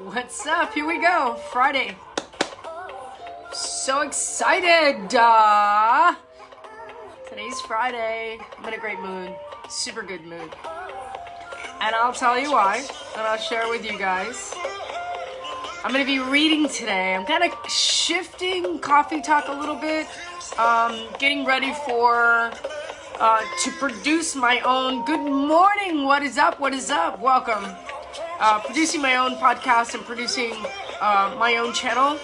What's up? Here we go. Friday. So excited. Today's Friday. I'm in a great mood. Super good mood. And I'll tell you why. And I'll share with you guys. I'm going to be reading today. I'm kind of shifting coffee talk a little bit. Getting ready for... to produce my own. Good morning. What is up? What is up? Welcome. Producing my own podcast and producing my own channel.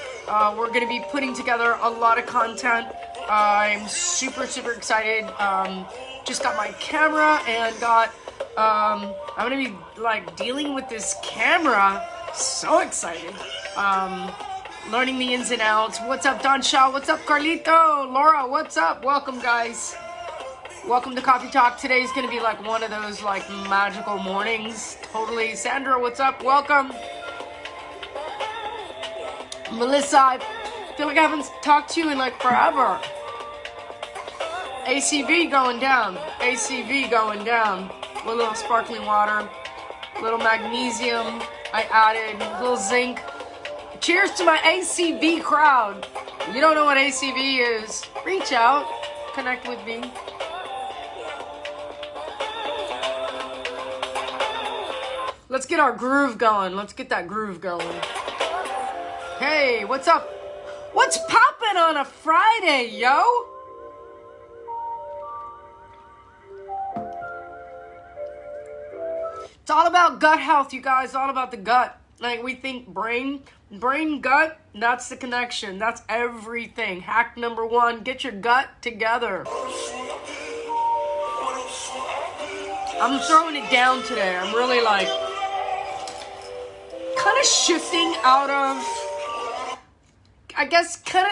We're going to be putting together a lot of content. I'm super excited. Just got my camera and got. I'm going to be like dealing with this camera. So excited. Learning the ins and outs. What's up, Don Shaw? What's up, Carlito? Laura, what's up? Welcome, guys. Welcome to Coffee Talk. Today's going to be like one of those like magical mornings. Totally. Sandra, what's up? Welcome. Melissa, I feel like I haven't talked to you in like forever. ACV going down. ACV going down. With a little sparkling water. A little magnesium. I added a little zinc. Cheers to my ACV crowd. You don't know what ACV is? Reach out. Connect with me. Let's get our groove going. Let's get that groove going. Hey, what's up? What's poppin' on a Friday, yo? It's all about gut health, you guys. All about the gut. Like, we think brain, gut, that's the connection. That's everything. Hack number 1, get your gut together. I'm throwing it down today. I'm really like... kind of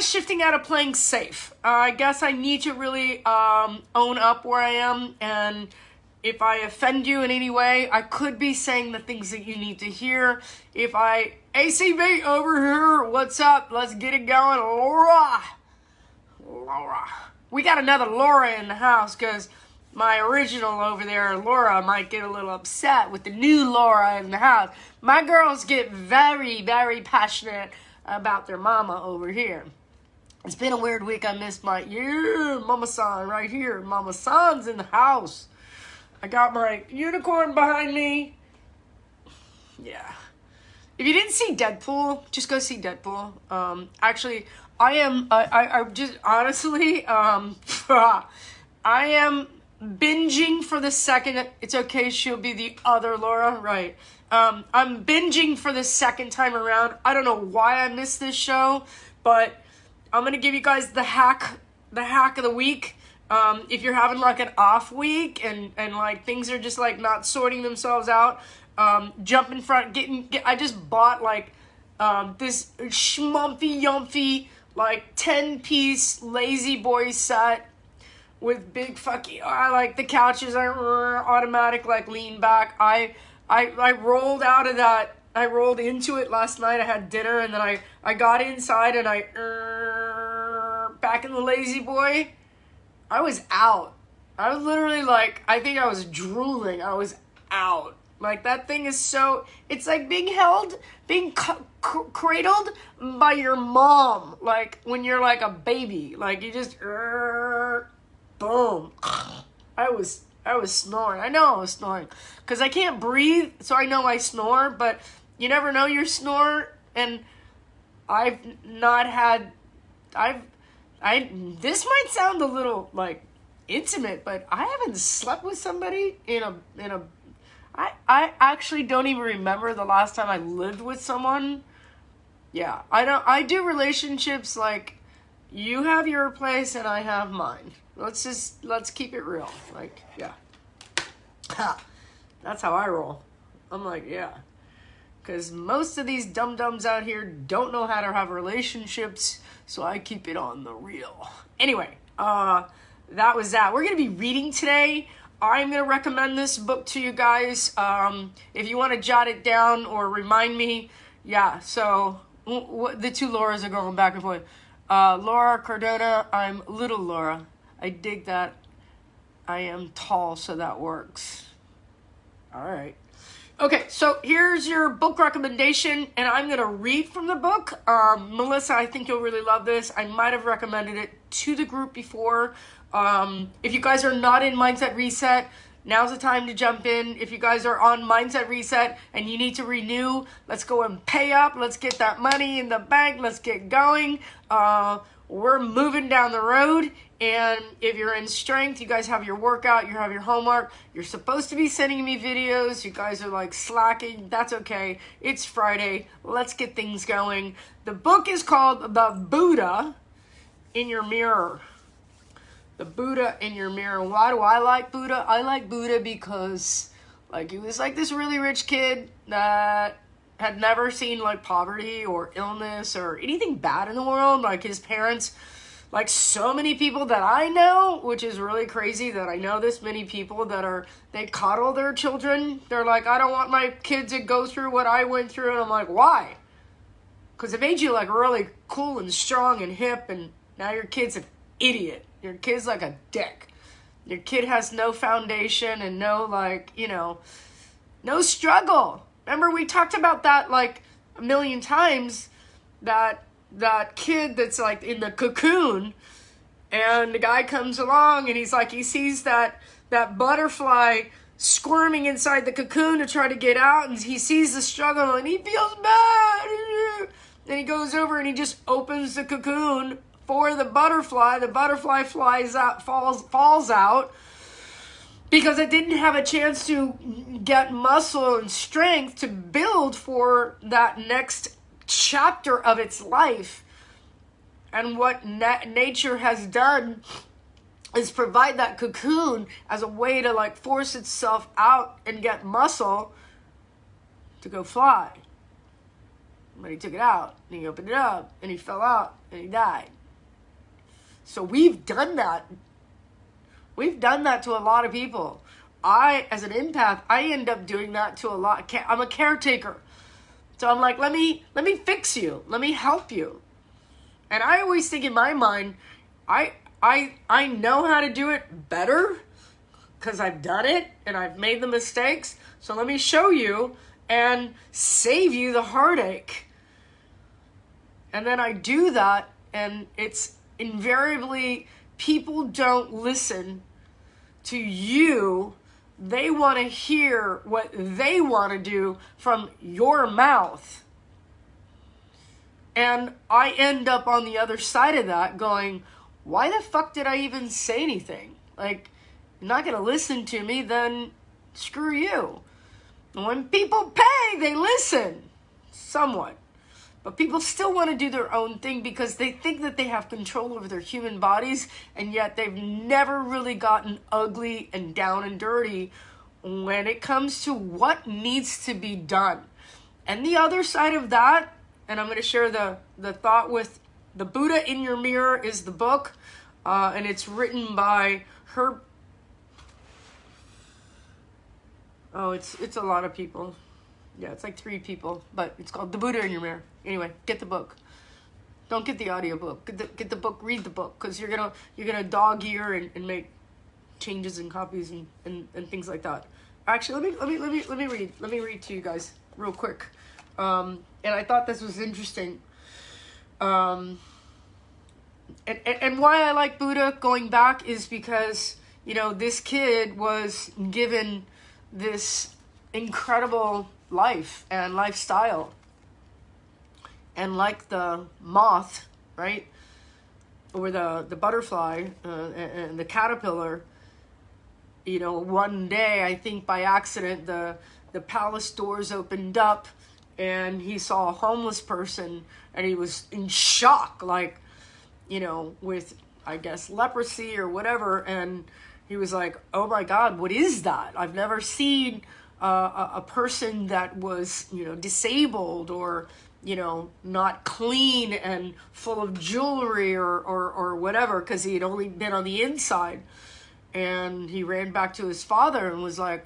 shifting out of playing safe. I guess I need to really own up where I am, and if I offend you in any way, I could be saying the things that you need to hear. If I ACV over here, what's up? Let's get it going. Laura. We got another Laura in the house because my original over there, Laura, might get a little upset with the new Laura in the house. My girls get very passionate about their mama over here. It's been a weird week. I missed my, Mama San right here. Mama San's in the house. I got my unicorn behind me. Yeah. If you didn't see Deadpool, just go see Deadpool. Actually, I just, honestly, I am binging for the second. It's okay, she'll be the other Laura, right? I'm binging for the second time around. I don't know why I missed this show, but I'm gonna give you guys the hack of the week. If you're having like an off week and like things are just like not sorting themselves out, jump in front. I just bought like this schmumpy like 10-piece Lazy Boy set. With big fucking, I like the couches are automatic, like lean back. I rolled out of that. I rolled into it last night. I had dinner and then I got inside and back in the Lazy Boy. I was out. I was literally like, I think I was drooling. I was out. Like that thing is so, it's like being held, being cradled by your mom. Like when you're like a baby, like you just, boom. I was snoring. I know I was snoring. Because I can't breathe, so I know I snore. But you never know your snore. And I've not had... This might sound a little, like, intimate. But I haven't slept with somebody in a... I actually don't even remember the last time I lived with someone. Yeah. I do relationships like... You have your place and I have mine. Let's keep it real. Like, yeah. That's how I roll. I'm like, yeah. Because most of these dum-dums out here don't know how to have relationships, so I keep it on the real. Anyway, that was that. We're going to be reading today. I'm going to recommend this book to you guys. If you want to jot it down or remind me. Yeah, so the two Lauras are going back and forth. Laura Cardona, I'm little Laura. I dig that. I am tall, so that works. All right. Okay, so here's your book recommendation, and I'm going to read from the book. Melissa, I think you'll really love this. I might have recommended it to the group before. If you guys are not in Mindset Reset, now's the time to jump in. If you guys are on Mindset Reset and you need to renew, let's go and pay up. Let's get that money in the bank. Let's get going. We're moving down the road. And if you're in strength, you guys have your workout, you have your homework, you're supposed to be sending me videos, you guys are like slacking, that's okay. It's Friday, let's get things going. The book is called The Buddha in Your Mirror. The Buddha in Your Mirror. Why do I like Buddha? I like Buddha because like he was like this really rich kid that had never seen like poverty or illness or anything bad in the world. Like his parents, like so many people that I know, which is really crazy that I know this many people that they coddle their children. They're like, I don't want my kids to go through what I went through. And I'm like, why? Because it made you like really cool and strong and hip, and now your kid's an idiot. Your kid's like a dick. Your kid has no foundation and no like, no struggle. Remember we talked about that like a million times, that kid that's like in the cocoon, and the guy comes along and he's like, he sees that butterfly squirming inside the cocoon to try to get out, and he sees the struggle and he feels bad, and he goes over and he just opens the cocoon for the butterfly flies out, falls out because it didn't have a chance to get muscle and strength to build for that next chapter of its life. And what nature has done is provide that cocoon as a way to like force itself out and get muscle to go fly. But he took it out and he opened it up and he fell out and he died. So we've done that. We've done that to a lot of people. I, as an empath, I end up doing that to a lot. I'm a caretaker. So I'm like, let me fix you. Let me help you. And I always think in my mind, I know how to do it better because I've done it and I've made the mistakes. So let me show you and save you the heartache. And then I do that, and it's invariably people don't listen to you. They want to hear what they want to do from your mouth. And I end up on the other side of that going, why the fuck did I even say anything? Like, you're not going to listen to me, then screw you. And when people pay, they listen. Somewhat. But people still want to do their own thing because they think that they have control over their human bodies, and yet they've never really gotten ugly and down and dirty when it comes to what needs to be done. And the other side of that, and I'm going to share the thought with The Buddha in Your Mirror is the book, and it's written by her. Oh, it's a lot of people. Yeah, it's like 3 people, but it's called The Buddha in Your Mirror. Anyway, get the book. Don't get the audiobook. Get the book, read the book, because you're gonna dog ear and make changes and copies and things like that. Actually, let me read to you guys real quick. And I thought this was interesting. And why I like Buddha going back is because, this kid was given this incredible life and lifestyle. And like the moth, right? Or the butterfly and the caterpillar, one day, I think by accident, the palace doors opened up and he saw a homeless person and he was in shock, like, with, I guess, leprosy or whatever. And he was like, oh my God, what is that? I've never seen a person that was, disabled or, not clean and full of jewelry or whatever, because he had only been on the inside. And he ran back to his father and was like,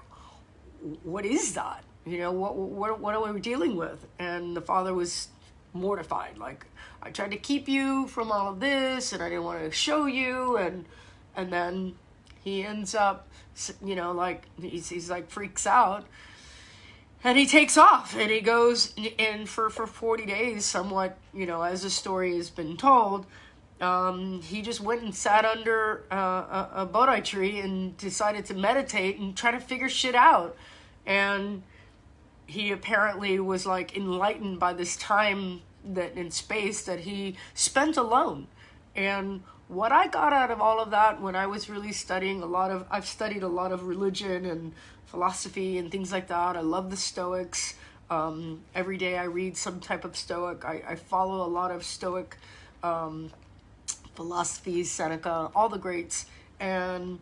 what is that? What are we dealing with? And the father was mortified. Like, I tried to keep you from all of this and I didn't want to show you. And then he ends up, like, he's like freaks out. And he takes off and he goes in for 40 days, somewhat, as the story has been told. He just went and sat under a bodhi tree and decided to meditate and try to figure shit out. And he apparently was like enlightened by this time that in space that he spent alone. And what I got out of all of that when I was really studying I've studied a lot of religion and philosophy and things like that. I love the Stoics. Every day I read some type of Stoic. I follow a lot of Stoic philosophies, Seneca, all the greats. And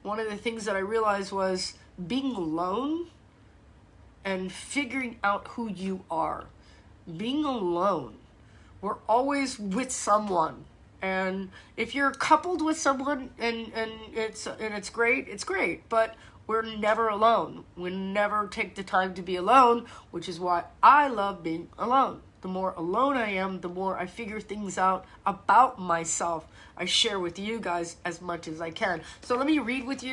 one of the things that I realized was being alone and figuring out who you are. Being alone. We're always with someone. And if you're coupled with someone and it's great, it's great. But we're never alone. We never take the time to be alone, which is why I love being alone. The more alone I am, the more I figure things out about myself. I share with you guys as much as I can. So let me read to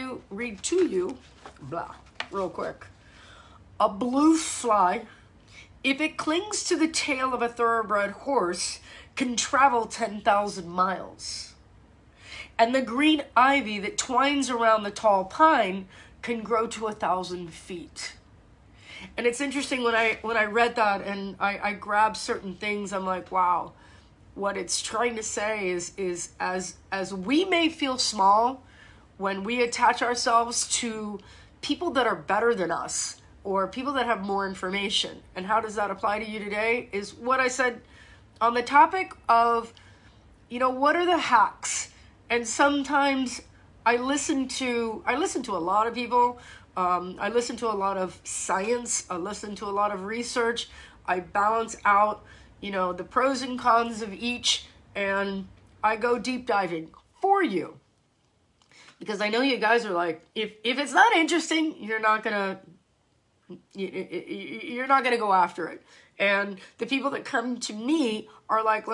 you, real quick. A blue fly, if it clings to the tail of a thoroughbred horse, can travel 10,000 miles. And the green ivy that twines around the tall pine can grow to 1,000 feet. And it's interesting when I read that and I grabbed certain things, I'm like, wow, what it's trying to say is as we may feel small when we attach ourselves to people that are better than us or people that have more information. And how does that apply to you today is what I said on the topic of, what are the hacks? And sometimes I listen to a lot of people. I listen to a lot of science. I listen to a lot of research. I balance out, the pros and cons of each, and I go deep diving for you. Because I know you guys are like, if it's not interesting, you're not gonna go after it. And the people that come to me are like,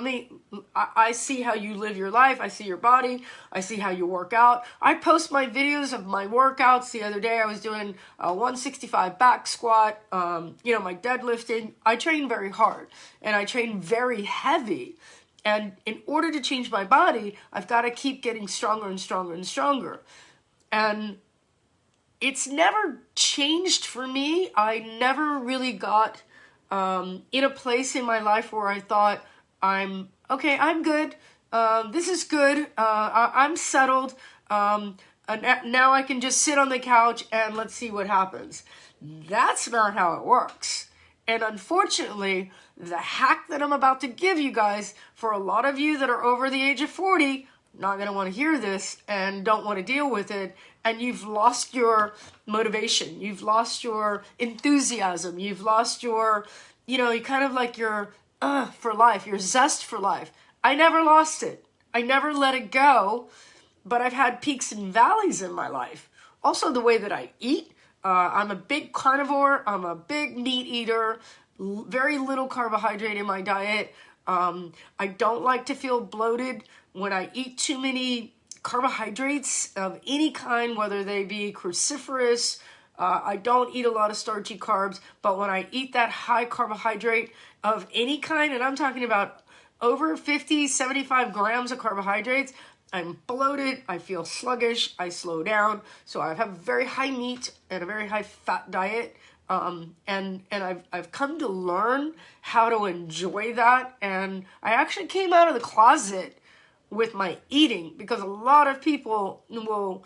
I see how you live your life. I see your body. I see how you work out. I post my videos of my workouts. The other day I was doing a 165 back squat, my deadlifting. I train very hard and I train very heavy. And in order to change my body, I've got to keep getting stronger and stronger and stronger. And it's never changed for me. I never really got in a place in my life where I thought, I'm good. This is good. I'm settled. And now I can just sit on the couch and let's see what happens. That's not how it works. And unfortunately, the hack that I'm about to give you guys, for a lot of you that are over the age of 40, not going to want to hear this and don't want to deal with it. And you've lost your motivation. You've lost your enthusiasm. You've lost your, you kind of like your for life, your zest for life. I never lost it. I never let it go, but I've had peaks and valleys in my life. Also, the way that I eat. I'm a big carnivore. I'm a big meat eater. Very little carbohydrate in my diet. I don't like to feel bloated when I eat too many carbohydrates of any kind, whether they be cruciferous. I don't eat a lot of starchy carbs, but when I eat that high carbohydrate of any kind, and I'm talking about over 50, 75 grams of carbohydrates, I'm bloated, I feel sluggish, I slow down. So I have very high meat and a very high fat diet. And I've come to learn how to enjoy that. And I actually came out of the closet with my eating, because a lot of people will,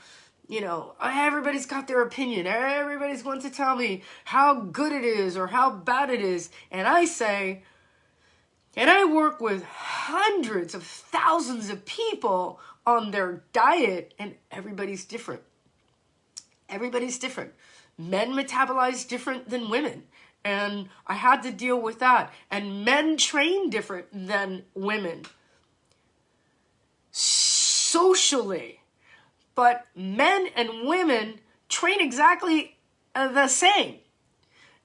everybody's got their opinion. Everybody's going to tell me how good it is or how bad it is. And I say, and I work with hundreds of thousands of people on their diet, and everybody's different. Everybody's different. Men metabolize different than women. And I had to deal with that. And men train different than women. Socially. But men and women train exactly the same.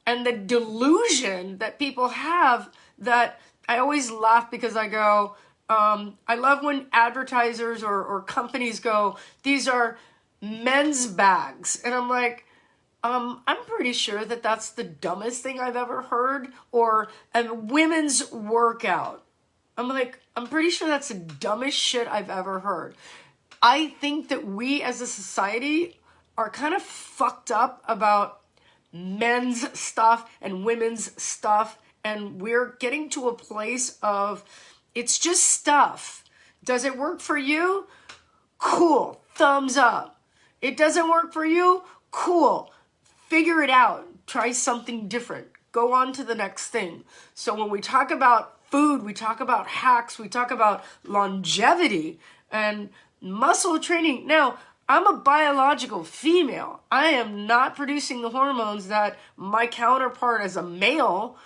And the delusion that people have, that I always laugh because I go, I love when advertisers or companies go, these are men's bags. And I'm like, I'm pretty sure that that's the dumbest thing I've ever heard. Or a women's workout. I'm pretty sure that's the dumbest shit I've ever heard. I think that we as a society are kind of fucked up about men's stuff and women's stuff. And we're getting to a place of it's just stuff. Does it work for you? Cool. Thumbs up. It doesn't work for you? Cool. Figure it out. Try something different. Go on to the next thing. So when we talk about food, we talk about hacks, we talk about longevity and muscle training. Now, I'm a biological female. I am not producing the hormones that my counterpart as a male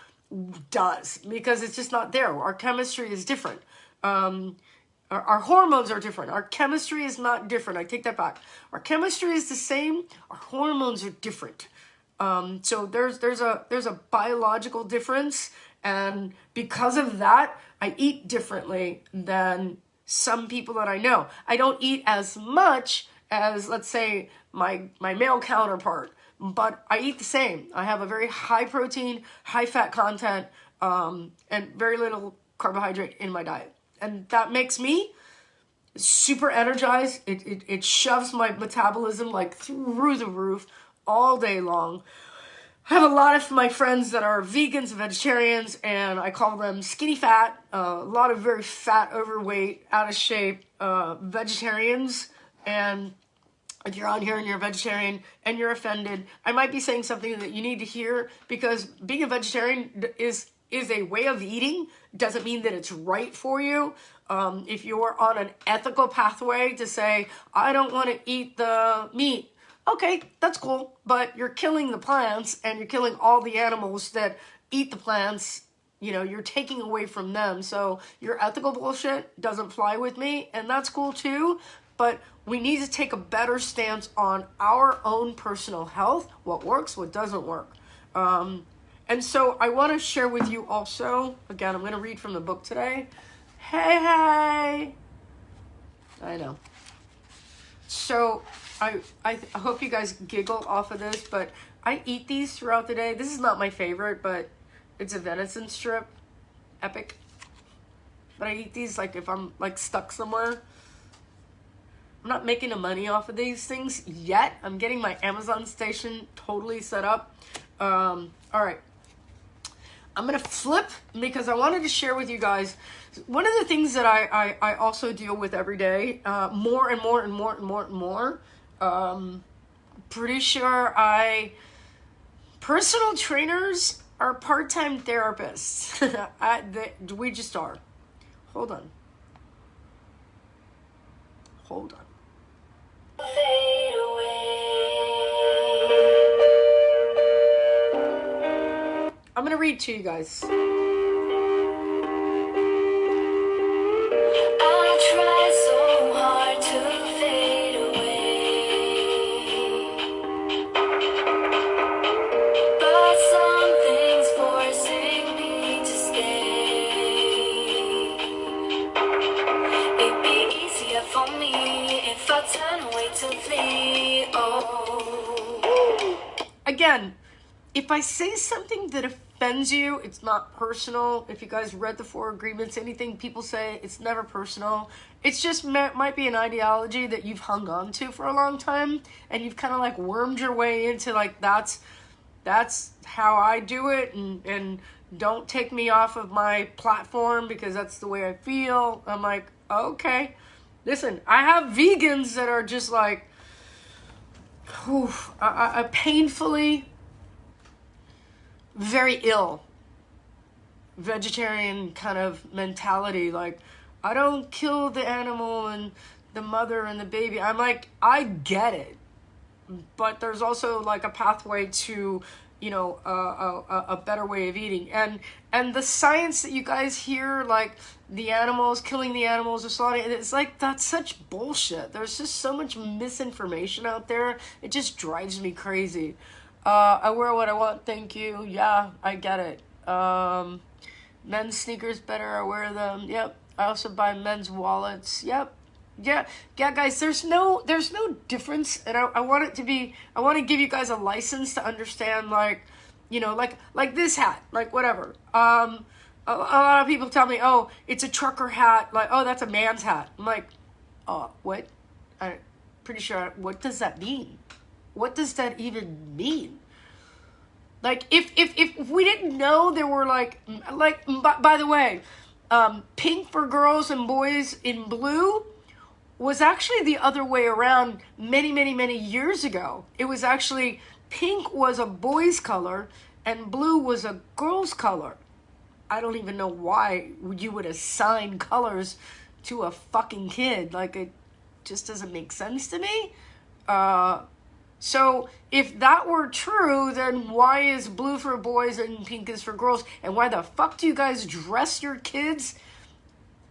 does because it's just not there. Our chemistry is different. Our hormones are different. Our chemistry is not different. I take that back. Our chemistry is the same. Our hormones are different. So there's a biological difference, and because of that, I eat differently than some people that I know. I don't eat as much as, let's say, my male counterpart, but I eat the same. I have a very high protein, high fat content, and very little carbohydrate in my diet. And that makes me super energized. It shoves my metabolism like through the roof all day long. I have a lot of my friends that are vegans and vegetarians, and I call them skinny fat. A lot of very fat, overweight, out of shape vegetarians. And if you're on here and you're a vegetarian and you're offended, I might be saying something that you need to hear, because being a vegetarian is a way of eating. Doesn't mean that it's right for you. If you're on an ethical pathway to say, I don't want to eat the meat, okay, that's cool, but you're killing the plants and you're killing all the animals that eat the plants. You know, you're taking away from them. So your ethical bullshit doesn't fly with me, and that's cool too. But we need to take a better stance on our own personal health, what works, what doesn't work. And so I want to share with you also, again, I'm going to read from the book today. Hey. I know. So I hope you guys giggle off of this, but I eat these throughout the day. This is not my favorite, but it's a venison strip. Epic. But I eat these like if I'm like stuck somewhere. I'm not making the money off of these things yet. I'm getting my Amazon station totally set up. All right. I'm going to flip because I wanted to share with you guys one of the things that I also deal with every day, more and more. Pretty sure personal trainers are part-time therapists. We just are. Hold on. Fade away. I'm gonna read to you guys. I try so hard to fade away, but something's forcing me to stay. It'd be easier for me if I turn away to flee. Oh. Again, if I say something that offends you, it's not personal. If you guys read the 4 agreements, anything people say, it's never personal. It's just might be an ideology that you've hung on to for a long time, and you've kind of like wormed your way into like, that's how I do it, and don't take me off of my platform because that's the way I feel. I'm like, okay. Listen, I have vegans that are just like, painfully very ill vegetarian kind of mentality. Like, I don't kill the animal and the mother and the baby. I'm like, I get it, but there's also like a pathway to, you know, a better way of eating. And the science that you guys hear, like the animals, killing the animals or slaughtering, it's like, that's such bullshit. There's just so much misinformation out there. It just drives me crazy. I wear what I want, thank you. Yeah, I get it. Men's sneakers better, I wear them. Yep. I also buy men's wallets. Yep. Yeah, yeah, guys. There's no difference, and I want it to be. I want to give you guys a license to understand, like, like this hat, like whatever. A lot of people tell me, oh, it's a trucker hat, like, oh, that's a man's hat. I'm like, oh, what? I'm pretty sure. What does that mean? What does that even mean? Like, if we didn't know there were by the way, pink for girls and boys in blue was actually the other way around many, many, many years ago. It was actually pink was a boy's color and blue was a girl's color. I don't even know why you would assign colors to a fucking kid. Like, it just doesn't make sense to me. So if that were true, then why is blue for boys and pink is for girls? And why the fuck do you guys dress your kids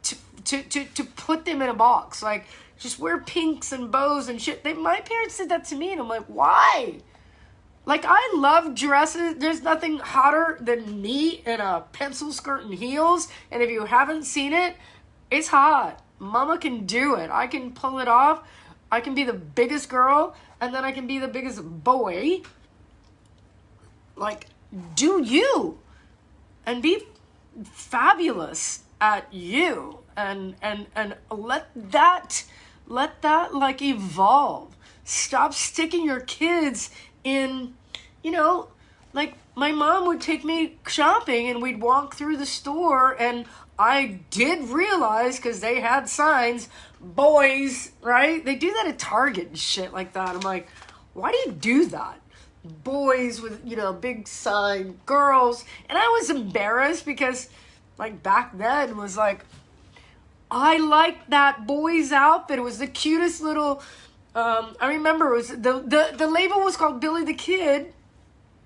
to put them in a box? Like, just wear pinks and bows and shit. My parents did that to me, and I'm like, why? Like, I love dresses. There's nothing hotter than me in a pencil skirt and heels. And if you haven't seen it, it's hot. Mama can do it. I can pull it off. I can be the biggest girl, and then I can be the biggest boy. Like, do you. And be fabulous at you. And let that like evolve. Stop sticking your kids in, like my mom would take me shopping and we'd walk through the store, and I did realize, because they had signs, boys, right? They do that at Target and shit like that. I'm like, why do you do that? Boys with, big sign, girls. And I was embarrassed because, like, back then was like, I liked that boy's outfit. It was the cutest little, I remember it was, the label was called Billy the Kid,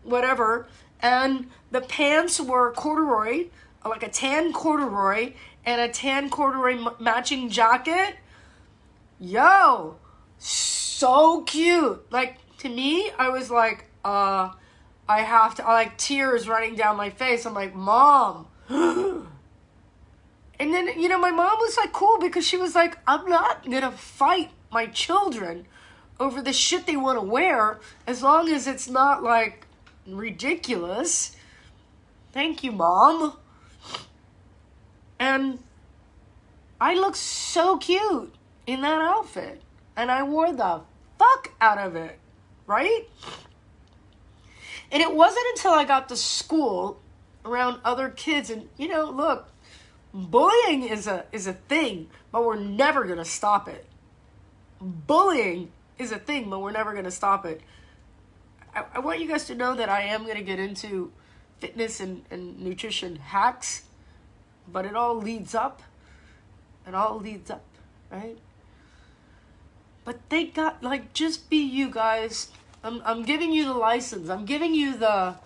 whatever, and the pants were corduroy, like a tan corduroy, and a tan corduroy matching jacket. Yo, so cute. Like, to me, I was like, I like tears running down my face. I'm like, Mom. And then, my mom was like, cool, because she was like, I'm not gonna fight my children over the shit they want to wear, as long as it's not, like, ridiculous. Thank you, Mom. And I looked so cute in that outfit. And I wore the fuck out of it, right? And it wasn't until I got to school around other kids, and, look, bullying is a thing, but we're never going to stop it. Bullying is a thing, but we're never going to stop it. I want you guys to know that I am going to get into fitness and nutrition hacks, but it all leads up. It all leads up, right? But they got, like, just be you guys. I'm giving you the license. I'm giving you the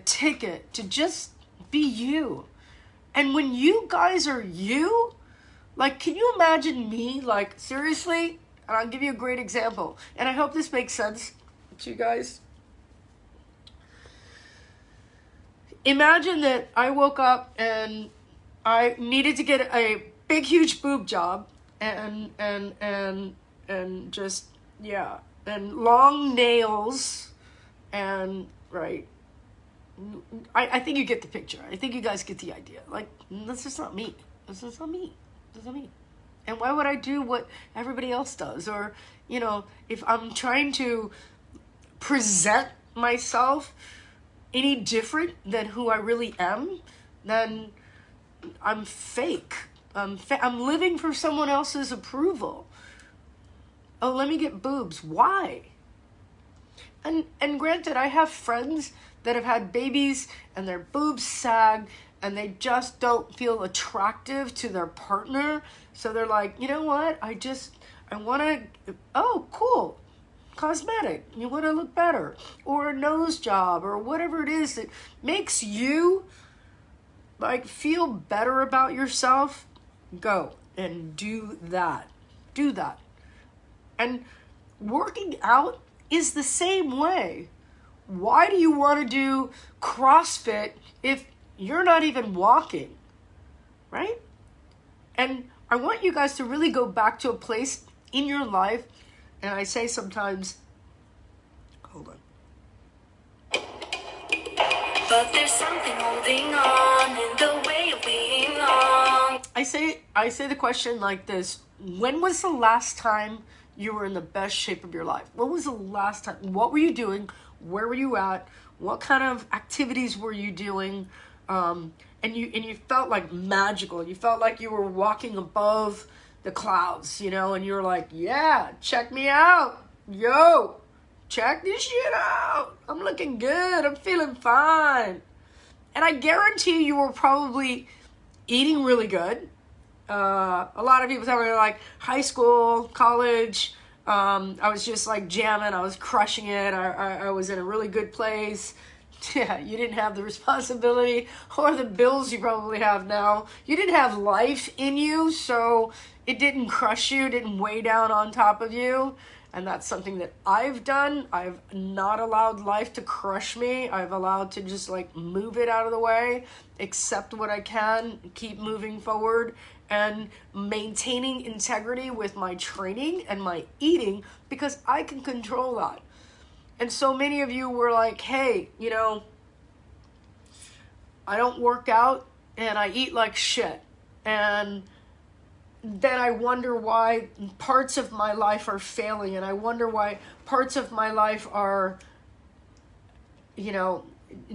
ticket to just be you. And when you guys are you, like, can you imagine me, like, seriously? And I'll give you a great example. And I hope this makes sense to you guys. Imagine that I woke up and I needed to get a big, huge boob job. And just, yeah. And long nails. And, right. I think you get the picture. I think you guys get the idea. Like, that's just not me. That's just not me. That's not me. And why would I do what everybody else does? Or, if I'm trying to present myself any different than who I really am, then I'm fake. I'm living for someone else's approval. Oh, let me get boobs. Why? And granted, I have friends that have had babies and their boobs sag and they just don't feel attractive to their partner. So they're like, you know what? I want to, oh, cool. Cosmetic. You want to look better. Or a nose job or whatever it is that makes you, like, feel better about yourself. Go and do that. Do that. And working out is the same way. Why do you want to do CrossFit if you're not even walking? Right? And I want you guys to really go back to a place in your life, and I say sometimes, hold on. But there's something holding on in the way of being on. I say the question like this: when was the last time you were in the best shape of your life? When was the last time? What were you doing? Where were you at? What kind of activities were you doing? And you felt like magical. You felt like you were walking above the clouds, you know, and you're like, yeah, check me out. Yo, check this shit out. I'm looking good. I'm feeling fine. And I guarantee you were probably eating really good. A lot of people tell me like high school, college, I was just like jamming. I was crushing it. I was in a really good place. Yeah, you didn't have the responsibility or the bills you probably have now. You didn't have life in you, so it didn't crush you, didn't weigh down on top of you. And that's something that I've done. I've not allowed life to crush me. I've allowed to just like move it out of the way, accept what I can, keep moving forward, and maintaining integrity with my training and my eating because I can control that. And so many of you were like, hey, you know, I don't work out and I eat like shit. And then I wonder why parts of my life are failing, and I wonder why parts of my life are, you know,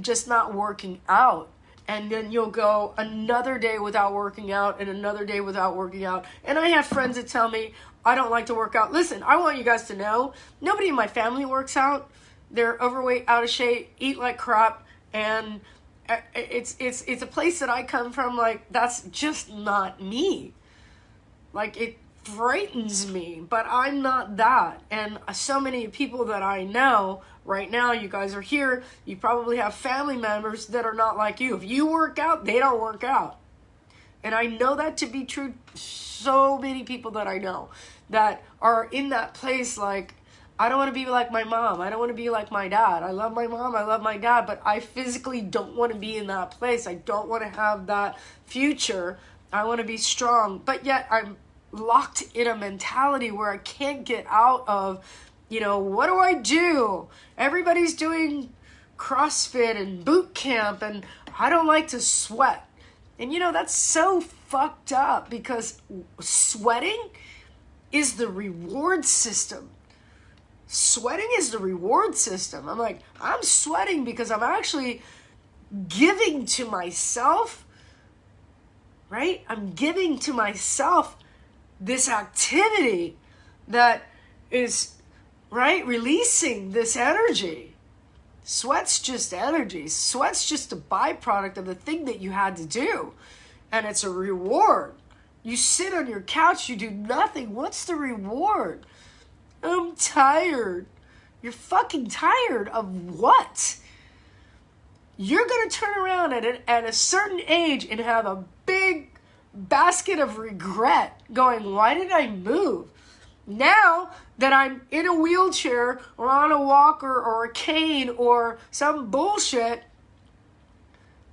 just not working out. And then you'll go another day without working out and another day without working out. And I have friends that tell me, I don't like to work out. Listen, I want you guys to know, nobody in my family works out. They're overweight, out of shape, eat like crap. And it's a place that I come from, like, that's just not me. Like, it frightens me, but I'm not that. And so many people that I know right now, you guys are here, you probably have family members that are not like you. If you work out, they don't work out. And I know that to be true. So many people that I know that are in that place, like, I don't want to be like my mom. I don't want to be like my dad. I love my mom. I love my dad, but I physically don't want to be in that place. I don't want to have that future. I want to be strong, but yet I'm locked in a mentality where I can't get out of, you know, what do I do? Everybody's doing CrossFit and boot camp, and I don't like to sweat. And, you know, that's so fucked up because sweating is the reward system. Sweating is the reward system. I'm like, I'm sweating because I'm actually giving to myself, right? I'm giving to myself this activity that is, right, releasing this energy. Sweat's just energy. Sweat's just a byproduct of the thing that you had to do. And it's a reward. You sit on your couch, you do nothing. What's the reward? I'm tired. You're fucking tired of what? You're going to turn around at a certain age and have a big basket of regret going, why did I move? Now that I'm in a wheelchair or on a walker or a cane or some bullshit,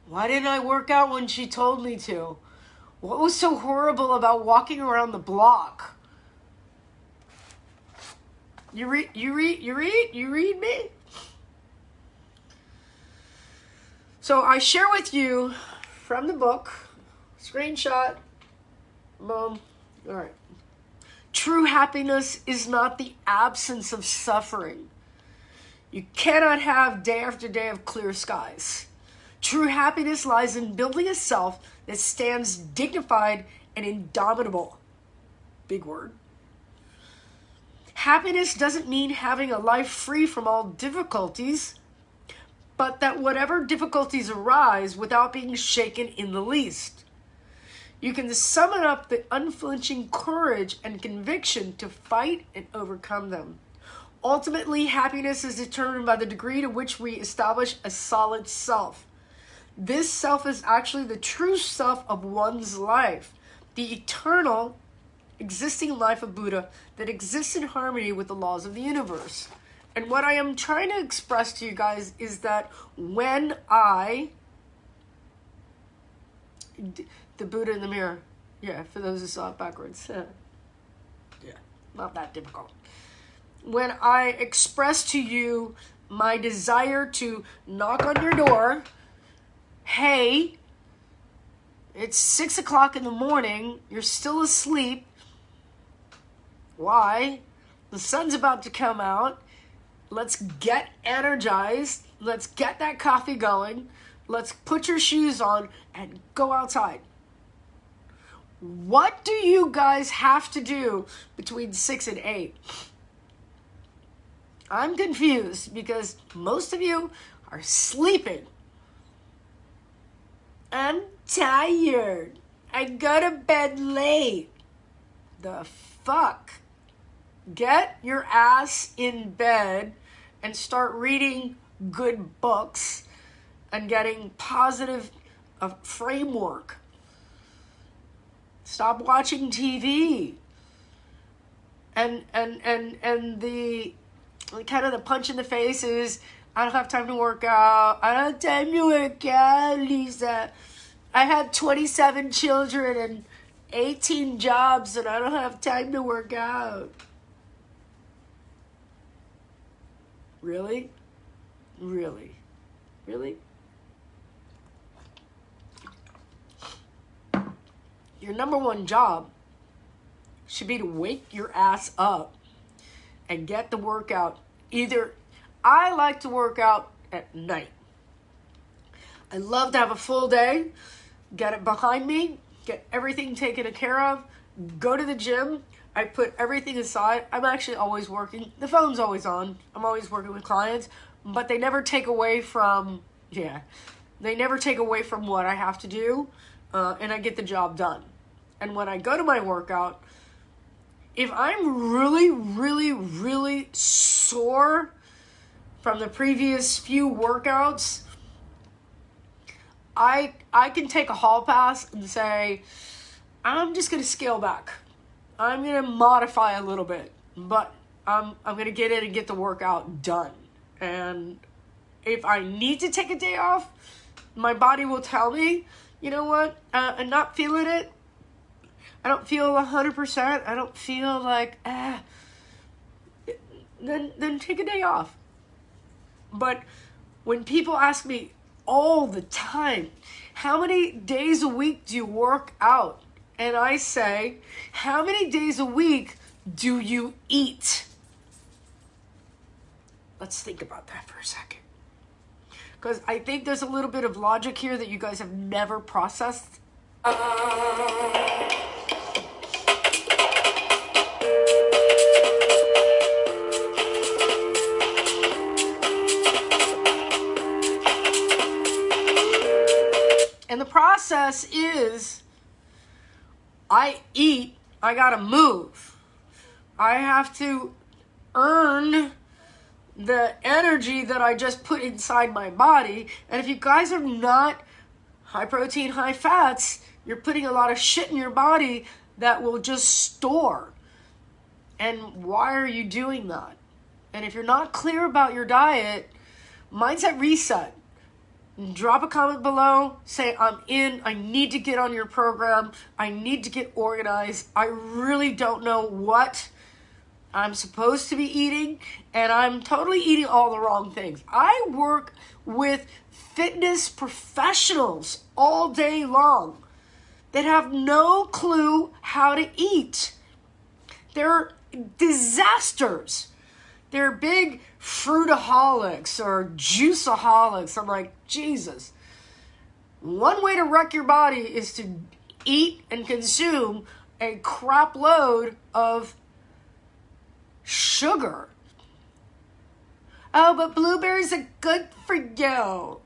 why didn't I work out when she told me to? What was so horrible about walking around the block? You read me? So I share with you from the book, screenshot, boom, all right. True happiness is not the absence of suffering. You cannot have day after day of clear skies. True happiness lies in building a self that stands dignified and indomitable. Big word. Happiness doesn't mean having a life free from all difficulties, but that whatever difficulties arise without being shaken in the least. You can summon up the unflinching courage and conviction to fight and overcome them. Ultimately, happiness is determined by the degree to which we establish a solid self. This self is actually the true self of one's life, the eternal existing life of Buddha that exists in harmony with the laws of the universe. And what I am trying to express to you guys is that when the Buddha in the mirror, Yeah, for those who saw it backwards. Yeah, not that difficult. When I express to you my desire to knock on your door, hey, it's 6 o'clock in the morning, you're still asleep. Why? The sun's about to come out. Let's get energized. Let's get that coffee going. Let's put your shoes on and go outside. What do you guys have to do between 6 and 8? I'm confused because most of you are sleeping. I'm tired. I go to bed late. The fuck? Get your ass in bed and start reading good books and getting positive framework. Stop watching TV. And the kind of the punch in the face is, I don't have time to work out. I don't have time to work out, Lisa. I have 27 children and 18 jobs and I don't have time to work out. Really? Really? Really? Your number one job should be to wake your ass up and get the workout. I like to work out at night. I love to have a full day, get it behind me, get everything taken care of, go to the gym. I put everything aside. I'm actually always working. The phone's always on. I'm always working with clients, but they never take away from, they never take away from what I have to do, and I get the job done. And when I go to my workout, if I'm really, really, really sore from the previous few workouts, I can take a hall pass and say, I'm just going to scale back. I'm going to modify a little bit, but I'm going to get in and get the workout done. And if I need to take a day off, my body will tell me, you know what, I'm not feeling it. I don't feel 100%. I don't feel like, then take a day off. But when people ask me all the time, how many days a week do you work out? And I say, how many days a week do you eat? Let's think about that for a second. Because I think there's a little bit of logic here that you guys have never processed. And the process is, I eat, I gotta move. I have to earn the energy that I just put inside my body. And if you guys are not high protein, high fats, you're putting a lot of shit in your body that will just store. And why are you doing that? And if you're not clear about your diet, mindset reset. Drop a comment below, say I'm in, I need to get on your program, I need to get organized, I really don't know what I'm supposed to be eating, and I'm totally eating all the wrong things. I work with fitness professionals all day long that have no clue how to eat. They're disasters. They're big fruitaholics or juiceaholics. I'm like, Jesus. One way to wreck your body is to eat and consume a crap load of sugar. Oh, but blueberries are good for you.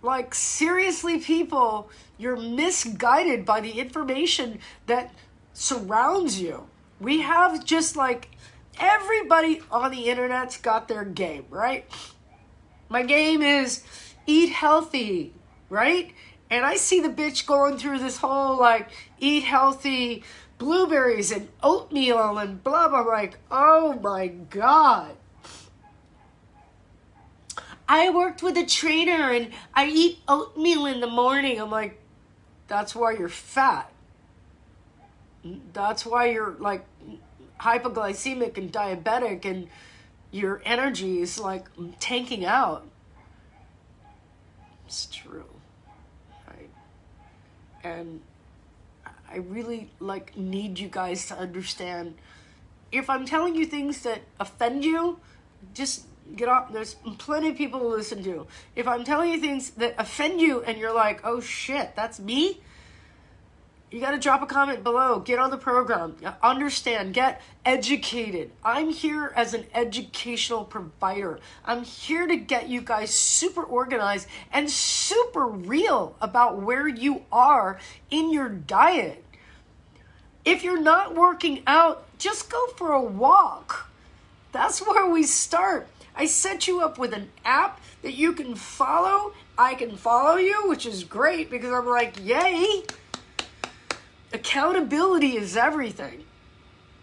Like, seriously, people, you're misguided by the information that surrounds you. We have just like, everybody on the internet's got their game, right? My game is eat healthy, right? And I see the bitch going through this whole, like, eat healthy, blueberries and oatmeal and blah, blah. I'm like, oh my God. I worked with a trainer and I eat oatmeal in the morning. I'm like, that's why you're fat. That's why you're like hypoglycemic and diabetic and your energy is like tanking out. It's true. Right? And I really like need you guys to understand, if I'm telling you things that offend you, just get off. There's plenty of people to listen to. If I'm telling you things that offend you and you're like, oh shit, that's me, you got to drop a comment below. Get on the program. Understand. Get educated. I'm here as an educational provider. I'm here to get you guys super organized and super real about where you are in your diet. If you're not working out, just go for a walk. That's where we start. I set you up with an app that you can follow. I can follow you, which is great because I'm like, yay. Accountability is everything.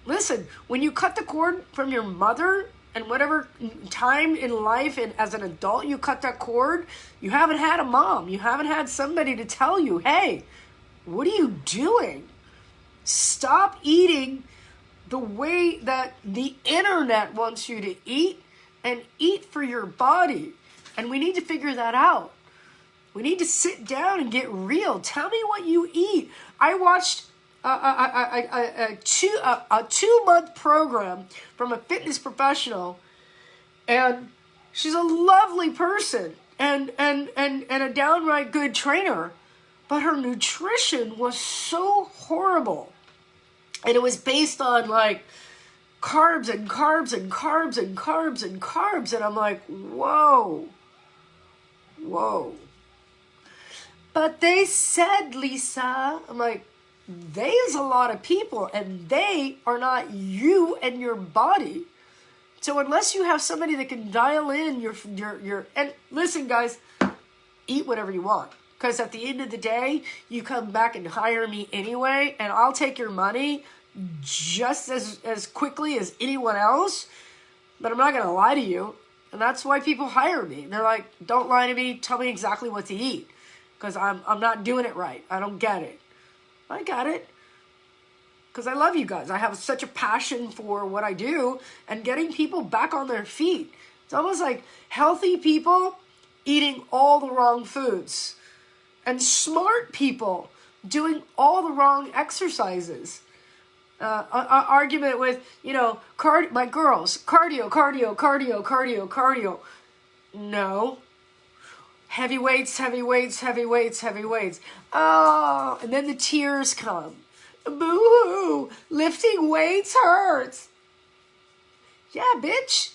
Listen, when you cut the cord from your mother and whatever time in life and as an adult you cut that cord, you haven't had a mom. You haven't had somebody to tell you, hey, what are you doing? Stop eating the way that the internet wants you to eat and eat for your body. And we need to figure that out. We need to sit down and get real. Tell me what you eat. I watched a 2-month program from a fitness professional, and she's a lovely person and a downright good trainer, but her nutrition was so horrible. And it was based on like carbs and carbs and carbs and carbs and carbs. And I'm like, whoa. But they said, Lisa, I'm like, they is a lot of people and they are not you and your body. So unless you have somebody that can dial in your and listen guys, eat whatever you want. Because at the end of the day, you come back and hire me anyway, and I'll take your money just as quickly as anyone else. But I'm not going to lie to you. And that's why people hire me. They're like, don't lie to me. Tell me exactly what to eat. Because I'm not doing it right. I don't get it. I got it. Because I love you guys. I have such a passion for what I do and getting people back on their feet. It's almost like healthy people eating all the wrong foods. And smart people doing all the wrong exercises. Argument with, my girls, cardio. No. Heavy weights. Oh, and then the tears come. Boo-hoo, lifting weights hurts. Yeah, bitch.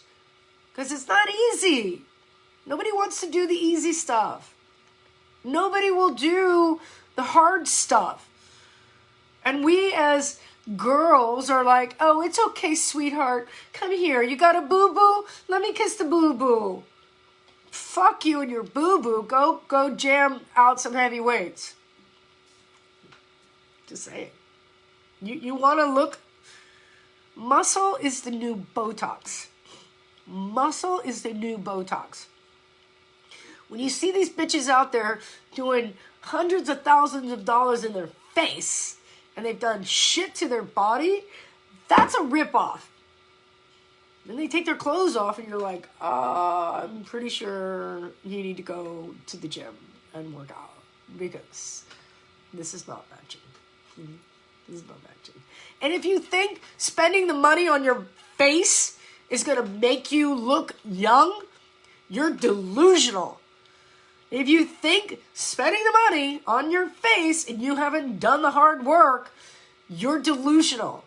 Because it's not easy. Nobody wants to do the easy stuff. Nobody will do the hard stuff. And we as girls are like, oh, it's okay, sweetheart. Come here. You got a boo-boo? Let me kiss the boo-boo. Fuck you and your boo-boo. Go jam out some heavy weights. Just say it. You want to look. Muscle is the new Botox. Muscle is the new Botox. When you see these bitches out there doing hundreds of thousands of dollars in their face and they've done shit to their body, that's a ripoff. Then they take their clothes off and you're like, I'm pretty sure you need to go to the gym and work out because this is not matching. This is not matching. And if you think spending the money on your face is going to make you look young, you're delusional. If you think spending the money on your face and you haven't done the hard work, you're delusional.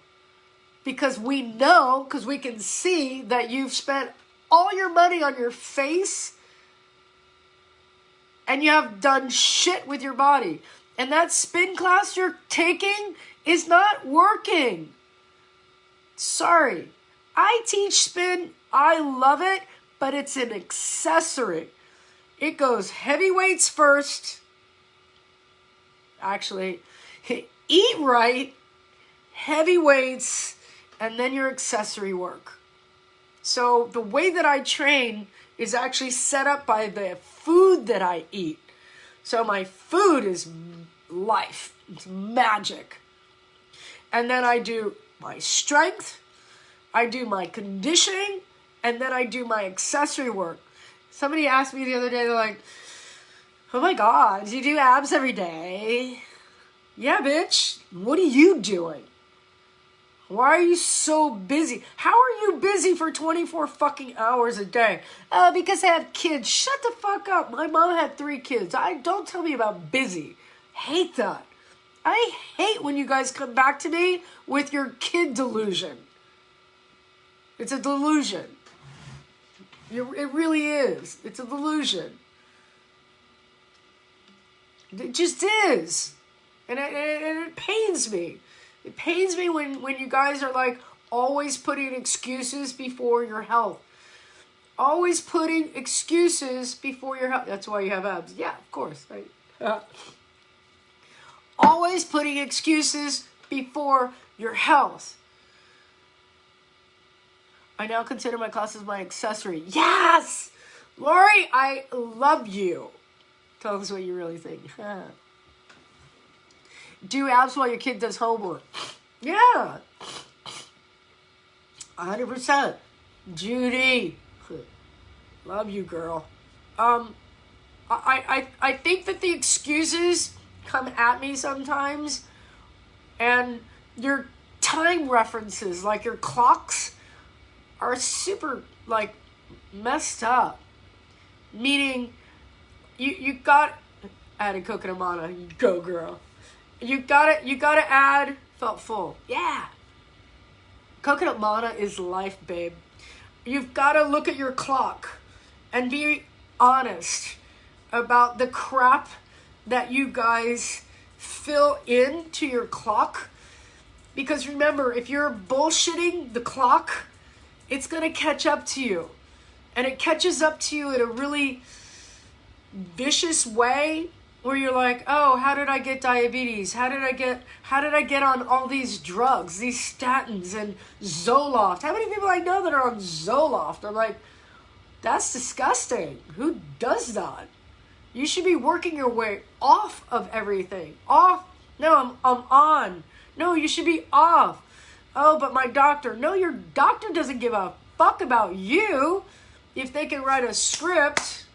Because we know, because we can see that you've spent all your money on your face and you have done shit with your body. And that spin class you're taking is not working. Sorry. I teach spin. I love it, but it's an accessory. It goes heavy weights first. Actually, eat right, heavy weights, and then your accessory work. So the way that I train is actually set up by the food that I eat. So my food is life. It's magic. And then I do my strength, I do my conditioning, and then I do my accessory work. Somebody asked me the other day, they're like, oh my God, do you do abs every day? Yeah, bitch. What are you doing? Why are you so busy? How are you busy for 24 fucking hours a day? Because I have kids. Shut the fuck up. My mom had 3 kids. Don't tell me about busy. Hate that. I hate when you guys come back to me with your kid delusion. It's a delusion. It really is. It's a delusion. It just is. And it pains me. It pains me when you guys are like always putting excuses before your health. Always putting excuses before your health. That's why you have abs. Yeah, of course. Right? Always putting excuses before your health. I now consider my classes my accessory. Yes! Lori, I love you. Tell us what you really think. Do abs while your kid does homework. Yeah. 100%. Judy. Love you, girl. I think that the excuses come at me sometimes, and your time references, like your clocks, are super, like, messed up. Meaning, you got added coconut mana. Go, girl. You gotta add felt full. Yeah. Coconut mana is life, babe. You've got to look at your clock and be honest about the crap that you guys fill into your clock. Because remember, if you're bullshitting the clock, it's going to catch up to you. And it catches up to you in a really vicious way where you're like, oh, how did I get diabetes? How did I get on all these drugs, these statins and Zoloft? How many people I know that are on Zoloft? I'm like, that's disgusting. Who does that? You should be working your way off of everything. Off. No, I'm on. No, you should be off. Oh, but my doctor. No, your doctor doesn't give a fuck about you. If they can write a script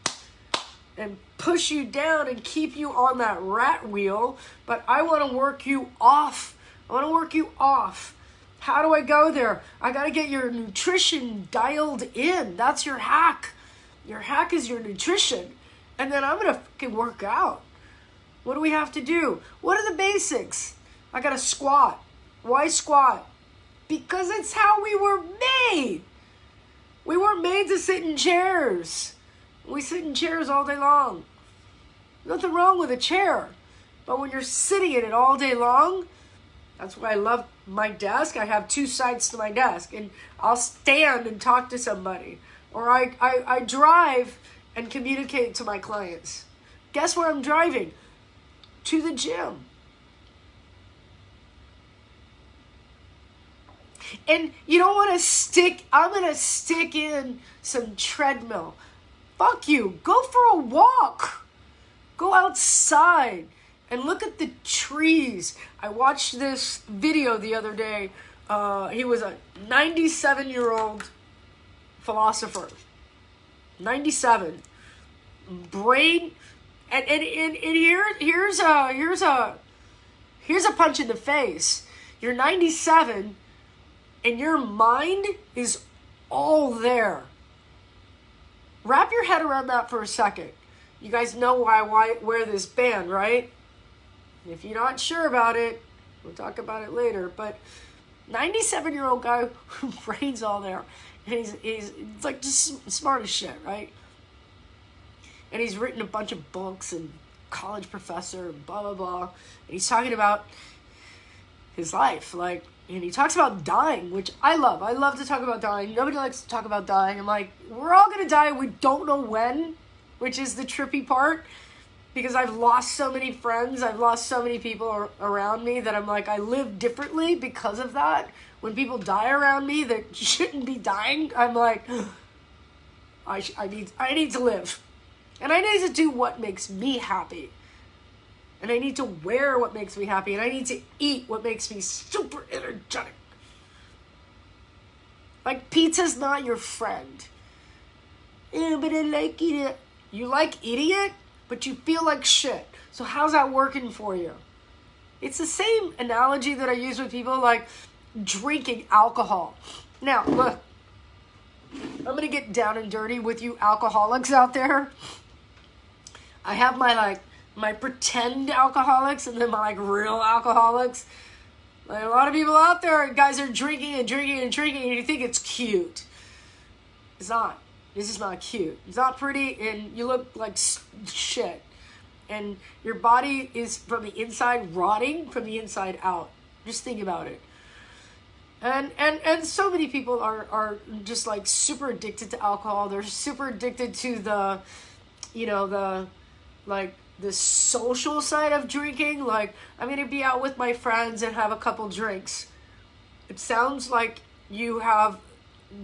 and push you down and keep you on that rat wheel, but I want to work you off. I want to work you off. How do I go there? I got to get your nutrition dialed in. That's your hack. Your hack is your nutrition. And then I'm going to fucking work out. What do we have to do? What are the basics? I got to squat. Why squat? Because it's how we were made. We weren't made to sit in chairs. We sit in chairs all day long. Nothing wrong with a chair. But when you're sitting in it all day long, that's why I love my desk. I have 2 sides to my desk. And I'll stand and talk to somebody. Or I drive and communicate to my clients. Guess where I'm driving? To the gym. And you don't want to I'm going to stick in some treadmill. Fuck you. Go for a walk. Go outside and look at the trees. I watched this video the other day. He was a 97-year-old philosopher. 97. Brain. And here's a punch in the face. You're 97 and your mind is all there. Wrap your head around that for a second. You guys know why I wear this band, right? If you're not sure about it, we'll talk about it later. But 97-year-old guy who brains all there. And he's like just smart as shit, right? And he's written a bunch of books and college professor and blah, blah, blah. And he's talking about his life. Like, and he talks about dying, which I love. I love to talk about dying. Nobody likes to talk about dying. I'm like, we're all going to die. We don't know when, which is the trippy part. Because I've lost so many friends. I've lost so many people around me that I'm like, I live differently because of that. When people die around me that shouldn't be dying, I'm like, I need to live. And I need to do what makes me happy. and I need to wear what makes me happy, and I need to eat what makes me super energetic. Like, pizza's not your friend. Yeah, but I like eating it. You like eating it, but you feel like shit. So how's that working for you? It's the same analogy that I use with people like drinking alcohol. Now, look, I'm going to get down and dirty with you alcoholics out there. I have my pretend alcoholics and then my real alcoholics. Like, a lot of people out there, guys are drinking and drinking and drinking, and you think it's cute. It's not. This is not cute. It's not pretty, and you look like shit. And your body is from the inside rotting from the inside out. Just think about it. And so many people are just like super addicted to alcohol. They're super addicted to the social side of drinking. Like, I'm going to be out with my friends and have a couple drinks. It sounds like you have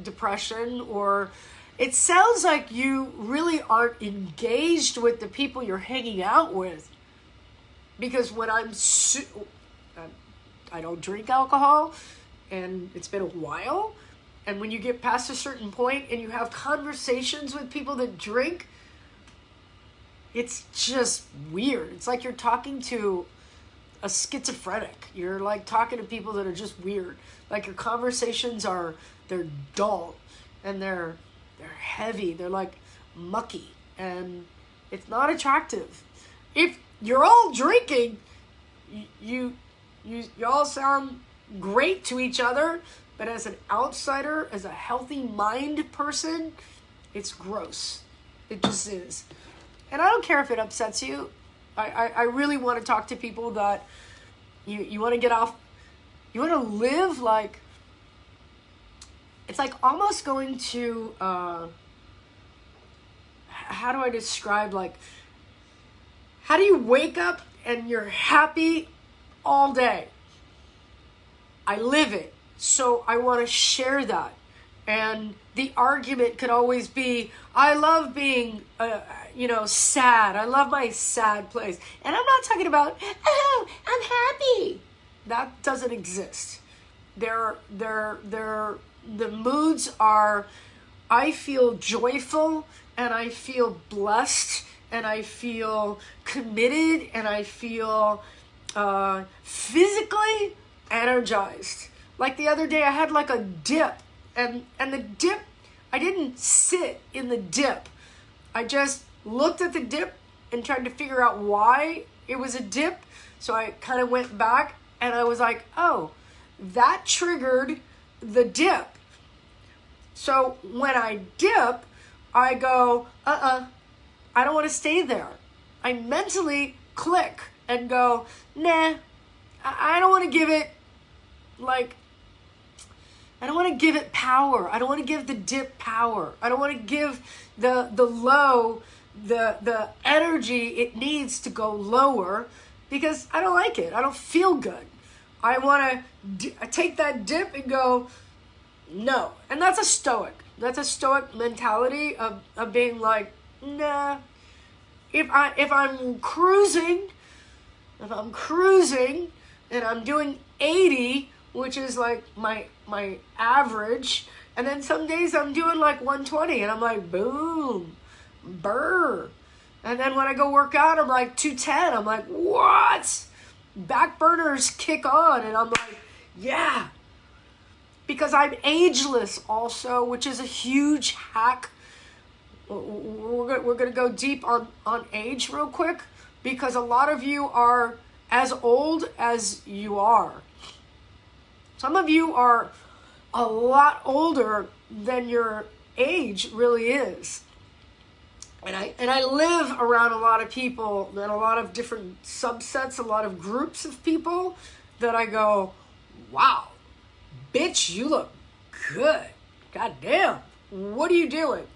depression, or it sounds like you really aren't engaged with the people you're hanging out with. Because when I don't drink alcohol, and it's been a while, and when you get past a certain point and you have conversations with people that drink, it's just weird. It's like you're talking to a schizophrenic. You're like talking to people that are just weird. Like, your conversations they're dull, and they're heavy. They're like mucky, and it's not attractive. If you're all drinking, you all sound great to each other, but as an outsider, as a healthy mind person, it's gross. It just is. And I don't care if it upsets you. I really want to talk to people that you want to get off. You want to live like, it's like almost going to, how do I describe, like, how do you wake up and you're happy all day? I live it, so I want to share that. And the argument could always be, I love being, sad. I love my sad place. And I'm not talking about, oh, I'm happy. That doesn't exist. The moods are, I feel joyful, and I feel blessed, and I feel committed, and I feel physically energized. Like the other day, I had like a dip, and the dip, I didn't sit in the dip. I just looked at the dip and tried to figure out why it was a dip. So I kind of went back, and I was like, oh, that triggered the dip. So when I dip, I go, I don't want to stay there. I mentally click and go, nah, I don't want to give it, like, I don't want to give it power. I don't want to give the dip power. I don't want to give the low the energy it needs to go lower, because I don't like it. I don't feel good. I want to take that dip and go, no. And that's a stoic. That's a stoic mentality of being like, nah. If I'm cruising and I'm doing 80, which is like my average, and then some days I'm doing like 120, and I'm like, boom, burr. And then when I go work out, I'm like 210. I'm like, what? Back burners kick on, and I'm like, yeah. Because I'm ageless also, which is a huge hack. We're going to go deep on age real quick, because a lot of you are as old as you are. Some of you are a lot older than your age really is. And I live around a lot of people, and a lot of different subsets, a lot of groups of people that I go, wow, bitch, you look good. God damn, what are you doing?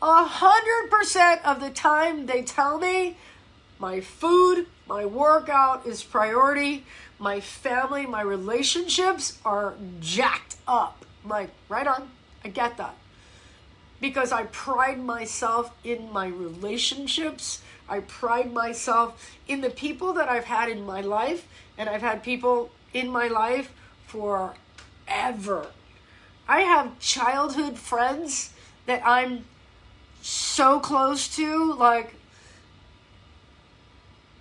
100% of the time they tell me my food, my workout is priority, my family, my relationships are jacked up. I'm like, right on, I get that. Because I pride myself in my relationships. I pride myself in the people that I've had in my life, and I've had people in my life forever. I have childhood friends that I'm so close to, like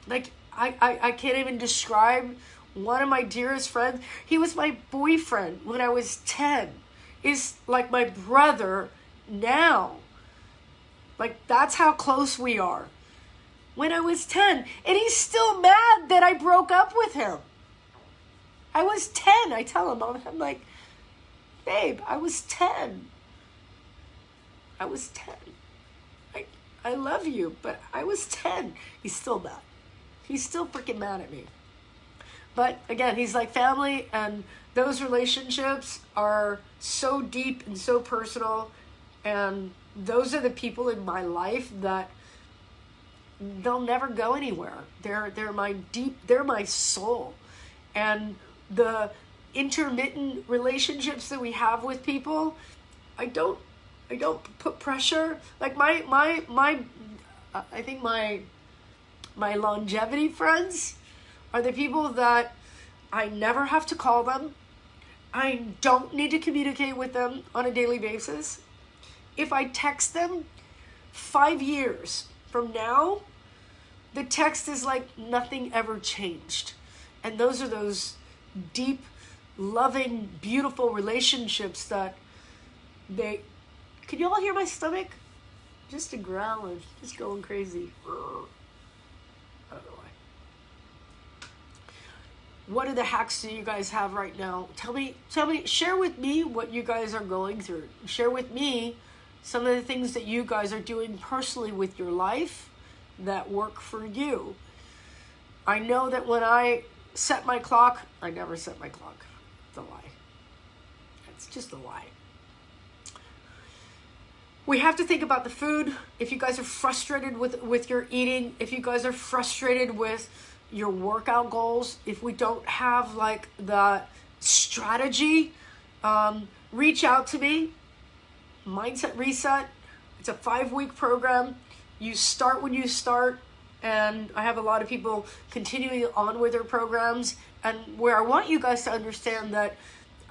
I can't even describe one of my dearest friends. He was my boyfriend when I was 10. Is like my brother now. Like, that's how close we are. When I was 10. And he's still mad that I broke up with him. I was 10. I tell him, I'm like, babe, I was 10. I was 10. I love you, but I was 10. He's still mad. He's still freaking mad at me. But again, he's like family, and those relationships are so deep and so personal, and those are the people in my life that they'll never go anywhere. They're my soul. And the intermittent relationships that we have with people, I don't put pressure. Like I think my longevity friends are the people that I never have to call them. I don't need to communicate with them on a daily basis. If I text them 5 years from now, the text is like nothing ever changed. And those are those deep, loving, beautiful relationships that can you all hear my stomach? Just a growling, just going crazy. I don't know why. What are the hacks that you guys have right now? Tell me, share with me what you guys are going through. Share with me some of the things that you guys are doing personally with your life that work for you. I know that when I set my clock, I never set my clock. It's a lie. It's just a lie. We have to think about the food. If you guys are frustrated with your eating, if you guys are frustrated with your workout goals, if we don't have like the strategy, reach out to me. Mindset Reset. It's a 5-week program. You start when you start, and I have a lot of people continuing on with their programs. And where I want you guys to understand that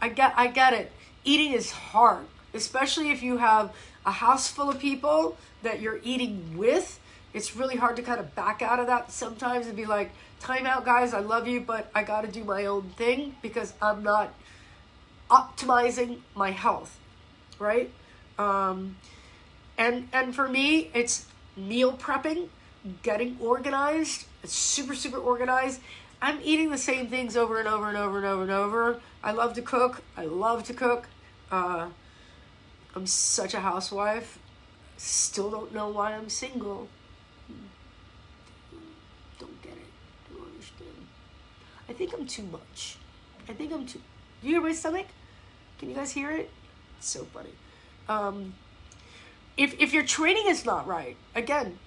I get it. Eating is hard, especially if you have a house full of people that you're eating with. It's really hard to kind of back out of that sometimes and be like, time out, guys, I love you, but I got to do my own thing because I'm not optimizing my health, right? And for me, it's meal prepping, getting organized. It's super, super organized. I'm eating the same things over and over and over and over and over. I love to cook. I'm such a housewife. Still don't know why I'm single. Don't get it. Don't understand. I think I'm too much. Do you hear my stomach? Can you guys hear it? It's so funny. If your training is not right, again,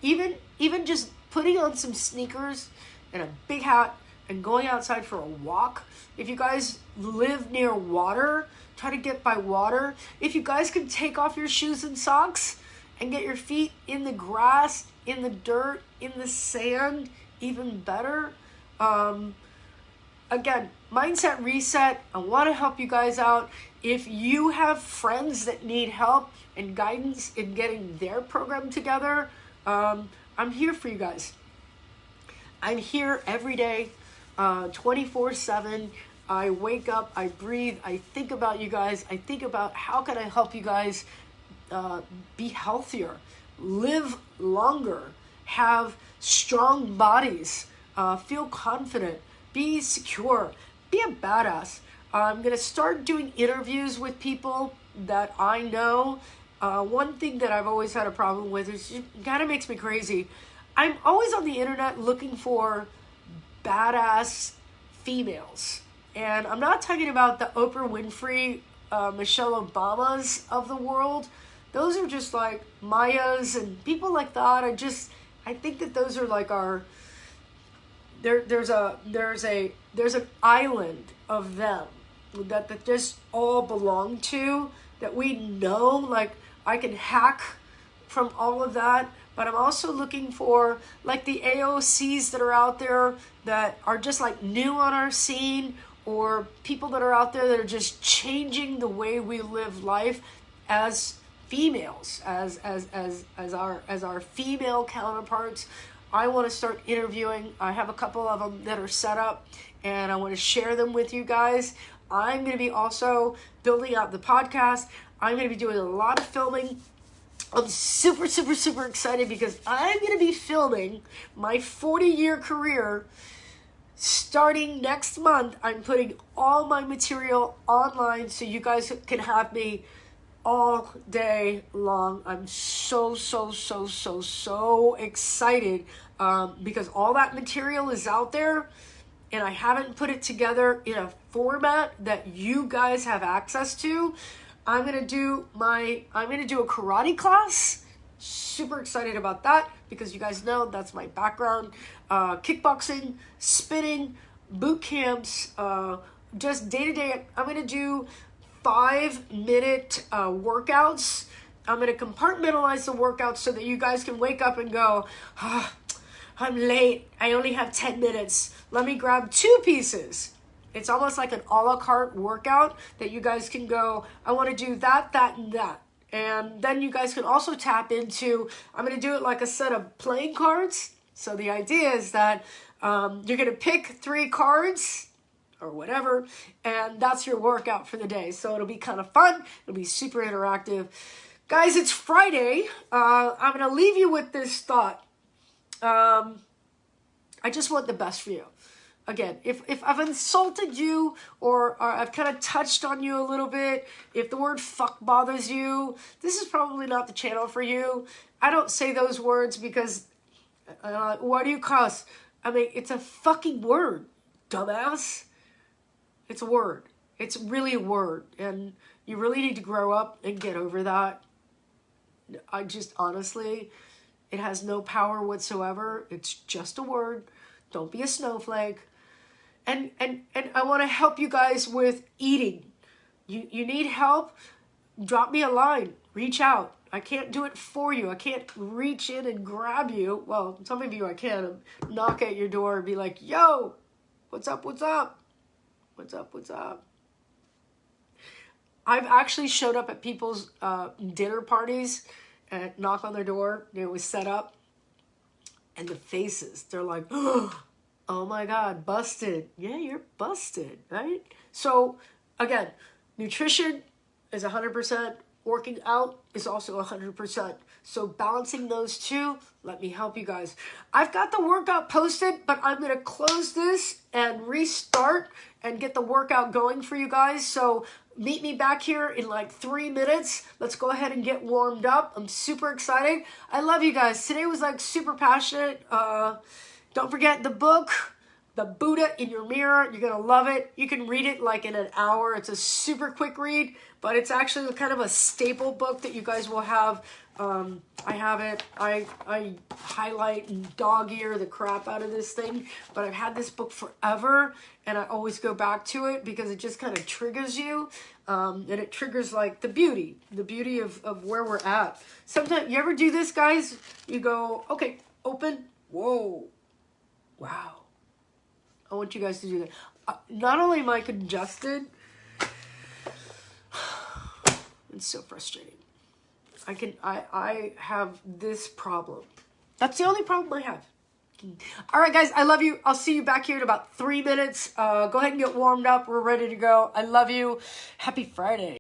even just putting on some sneakers and a big hat and going outside for a walk. If you guys live near water, try to get by water. If you guys can take off your shoes and socks and get your feet in the grass, in the dirt, in the sand, even better. Again, Mindset Reset. I want to help you guys out. If you have friends that need help and guidance in getting their program together, I'm here for you guys. I'm here every day, 24/7. I wake up, I breathe, I think about you guys. I think about how can I help you guys be healthier, live longer, have strong bodies, feel confident, be secure, be a badass. I'm going to start doing interviews with people that I know. One thing that I've always had a problem with is it kind of makes me crazy. I'm always on the internet looking for badass females. And I'm not talking about the Oprah Winfrey, Michelle Obamas of the world. Those are just like Mayas and people like that. I think that those are like there's an island of them that just all belong to, that we know. Like, I can hack from all of that, but I'm also looking for like the AOCs that are out there that are just like new on our scene, or people that are out there that are just changing the way we live life as females, as our female counterparts. I want to start interviewing. I have a couple of them that are set up, and I want to share them with you guys. I'm going to be also building out the podcast. I'm going to be doing a lot of filming. I'm super, super, super excited because I'm going to be filming my 40-year career. Starting next month, I'm putting all my material online so you guys can have me all day long. I'm so excited because all that material is out there, and I haven't put it together in a format that you guys have access to. I'm gonna do a karate class. Super excited about that because you guys know that's my background. Kickboxing, spinning, boot camps, just day-to-day. I'm gonna do 5-minute workouts. I'm going to compartmentalize the workouts so that you guys can wake up and go, I'm late. I only have 10 minutes. Let me grab 2 pieces. It's almost like an a la carte workout that you guys can go, I want to do that, that, and that. And then you guys can also tap into, I'm going to do it like a set of playing cards. So the idea is that you're going to pick 3 cards or whatever, and that's your workout for the day. So it'll be kind of fun. It'll be super interactive. Guys, it's Friday. I'm going to leave you with this thought. I just want the best for you. Again, if I've insulted you or I've kind of touched on you a little bit, if the word fuck bothers you, this is probably not the channel for you. I don't say those words because, why do you cuss? I mean, it's a fucking word, dumbass. It's a word. It's really a word. And you really need to grow up and get over that. I just, honestly, it has no power whatsoever. It's just a word. Don't be a snowflake. And I want to help you guys with eating. You need help? Drop me a line. Reach out. I can't do it for you. I can't reach in and grab you. Well, some of you I can. Knock at your door and be like, yo, what's up, what's up? What's up, what's up? I've actually showed up at people's dinner parties and knock on their door. It was set up. And the faces, they're like, oh my God, busted. Yeah, you're busted, right? So, again, nutrition is 100%. Working out is also 100%. So balancing those two, let me help you guys. I've got the workout posted, but I'm going to close this and restart and get the workout going for you guys. So meet me back here in like 3 minutes. Let's go ahead and get warmed up. I'm super excited. I love you guys. Today was like super passionate. Don't forget the book, The Buddha in Your Mirror. You're going to love it. You can read it like in an hour. It's a super quick read, but it's actually kind of a staple book that you guys will have. I have it. I highlight and dog ear the crap out of this thing, but I've had this book forever, and I always go back to it because it just kind of triggers you, and it triggers like the beauty of where we're at. Sometimes, you ever do this, guys? You go, okay, open, whoa, wow. I want you guys to do that. Not only am I congested, it's so frustrating. I have this problem. That's the only problem I have. All right, guys, I love you. I'll see you back here in about 3 minutes. Go ahead and get warmed up. We're ready to go. I love you. Happy Friday.